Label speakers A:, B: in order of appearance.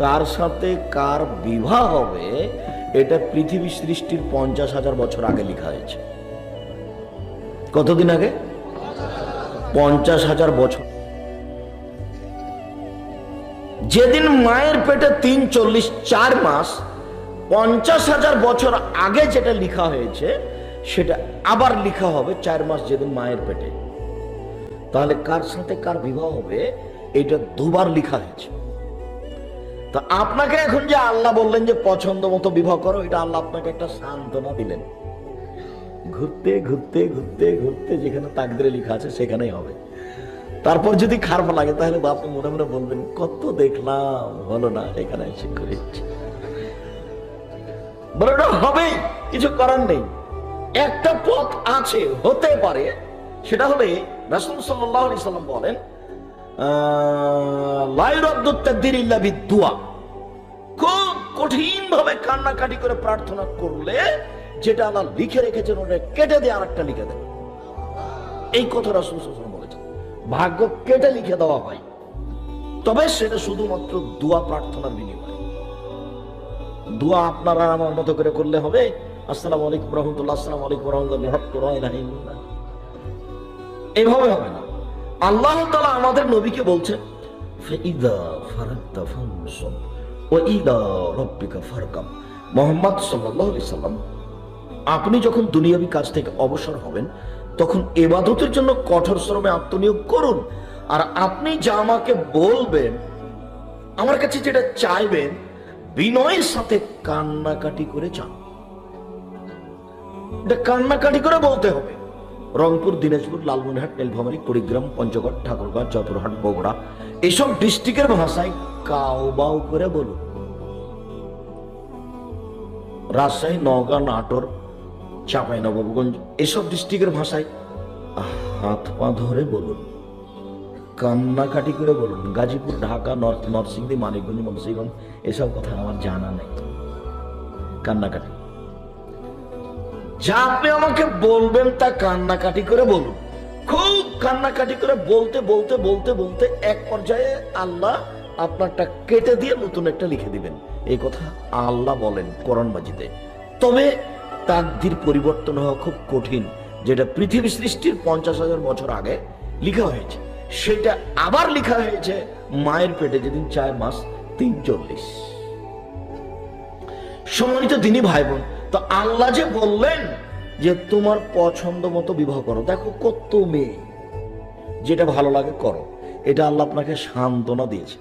A: কার সাথে কার বিবাহ হবে এটা পৃথিবী সৃষ্টির 50,000 বছর আগে লেখা হয়েছে। কতদিন আগে? 50,000 বছর। যেদিন মায়ের পেটে 4 মাস, 50,000 বছর আগে যেটা লেখা হয়েছে সেটা আবার লেখা হবে 4 মাস যেদিন মায়ের পেটে। তাহলে কার সাথে কার বিবাহ হবে এটা দুবার লেখা হয়েছে। তো আপনাকে এখন যে আল্লাহ বললেন যে পছন্দ মতো বিবাহ করো, এটা আল্লাহ আপনাকে একটা সান্ত্বনা দিলেন। ঘুরতে ঘুরতে ঘুরতে ঘুরতে যেখানে তাকদিরে লেখা আছে সেখানেই হবে। তারপর যদি খারাপ লাগে তাহলে আপনি মনে মনে বলবেন কত দেখলাম, হলো না, এখানে এসে করেছি। বলে ওটা হবেই, কিছু করার নেই। একটা পথ আছে, হতে পারে, সেটা হলে রাসূল সাল্লাল্লাহু আলাইহি সাল্লাম বলেন খুব কঠিন ভাবে কান্নাকাটি করে প্রার্থনা করলে যেটা আল্লাহ লিখে রেখেছেন ওটা কেটে দিয়ে আরেকটা লিখে দেন। এই কথা রাসূল সাল্লাল্লাহু আলাইহি সাল্লাম বলেছেন। ভাগ্য কেটে লিখে দেওয়া হয়, তবে সেটা শুধুমাত্র দোয়া প্রার্থনার বিনিময়ে। দোয়া আপনারা আমার মতো করে করলে হবে, আসসালামু আলাইকুম রাহমাতুল্লাহ, আসসালামু আলাইকুম রাহমাতুল্লাহ, এইভাবে হবে না। আল্লাহ তাআলা আমাদের নবীকে বলছেন ফাইদা ফারাগতা ফানসব ওয়া ইলা রাব্বিকা ফারকাব। মুহাম্মদ সাল্লাল্লাহু আলাইহি সাল্লাম, আপনি যখন দুনিয়াবী কাজ থেকে অবসর হবেন তখন ইবাদতের জন্য কঠোর শ্রমে আত্মনিয়োগ করুন। আর আপনি যা আমাকে বলবেন, আমার কাছে যেটা চাইবেন, বিনয়ের সাথে কান্নাকাটি করে চান। এটা কান্নাকাটি করে বলতে হবে। রংপুর, দিনাজপুর, লালমনিরহাট, নীলফামারী, কুড়িগ্রাম, পঞ্চগড়, ঠাকুরগাঁও, চট্টগ্রাম, বগুড়া এসব ডিস্ট্রিক্টের ভাষায় কাউবাউ করে বলুন। রাজশাহী, নওগাঁ, নাটোর, চাঁপাইনবাবগঞ্জ এসব ডিস্ট্রিক্টের ভাষায় হাত পা ধরে বলুন, কান্নাকাটি করে বলুন। গাজীপুর, ঢাকা, নরসিংদী, মানিকগঞ্জ, মুন্সিগঞ্জ এসব কথা আমার জানা নেই। কান্নাকাটি যা আপনি আমাকে বলবেন তা কান্নাকাটি করে বলুন। খুব কান্নাকাটি করে বলতে বলতে বলতে বলতে এক পর্যায়ে আল্লাহ আপনারটা কেটে দিয়ে নতুন একটা লিখে দিবেন। এই কথা আল্লাহ বলেন কোরআন মাজিদে। তবে তাকদীর পরিবর্তন হওয়া খুব কঠিন। যেটা পৃথিবী সৃষ্টির 50,000 বছর আগে লেখা হয়েছে সেটা আবার লেখা হয়েছে মায়ের পেটে যেদিন 4 মাস 340। সম্মানিত দিনী ভাই বোন, তো আল্লাহ যে বললেন যে তোমার পছন্দ মতো বিবাহ করো, দেখো কত মেয়ে, যেটা ভালো লাগে করো, এটা আল্লাহ আপনাকে সান্ত্বনা দিয়েছে।